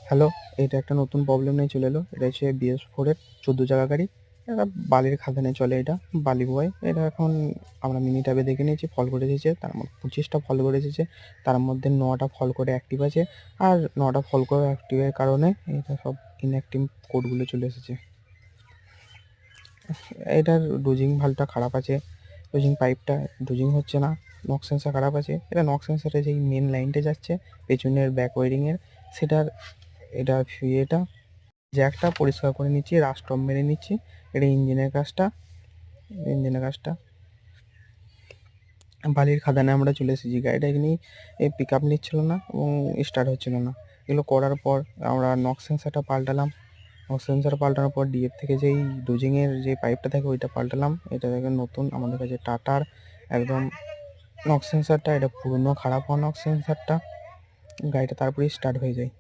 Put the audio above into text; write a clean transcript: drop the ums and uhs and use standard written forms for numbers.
Hello, এটা একটা নতুন প্রবলেম নিয়ে চলে এলো। এটা হচ্ছে BS4 এর 14 চাকা গাড়ি। এটা বালির খাদানে চলে এটা, বালি বয়। এটা এখন আমরা মিনি ট্যাবে দেখে নিয়েছি, ফল্ট করে এসেছে। তার মধ্যে 25 টা ফল্ট করে এসেছে। তার মধ্যে 9 টা ফল্ট করে অ্যাক্টিভ আছে। আর 9 টা ফল্ট করে অ্যাক্টিভের কারণে এটা সব ইনঅ্যাক্টিভ কোডগুলো চলে এসেছে। এটার ডোজিং ভালভটা খারাপ আছে। ডোজিং পাইপটা ডোজিং হচ্ছে না। নক সেন্সর খারাপ আছে। এটা নক সেন্সরে যেই মেন লাইনটা যাচ্ছে পেছনের ব্যাক ওয়ারিংয়ের, সেটার এটা এটা জ্যাকটা পরিষ্কার করে নিচ্ছি, রাস্টপ মেরে নিচ্ছি। এটা ইঞ্জিনের কাজটা বালির খাদানে আমরা চলে এসেছি। গাড়িটা এমনি পিক আপ নিচ্ছিল না এবং স্টার্ট হচ্ছিল না। এগুলো করার পর আমরা নক সেন্সরটা পাল্টালাম। নক সেন্সর পাল্টানোর পর ডিএফ থেকে যেই ডোজিংয়ের যে পাইপটা থাকে ওইটা পাল্টালাম। এটা দেখে নতুন আমাদের কাছে টাটার একদম নক সেন্সরটা, এটা পুরনো খারাপ হওয়া নক সেন্সরটা। গাড়িটা তারপরেই স্টার্ট হয়ে যায়।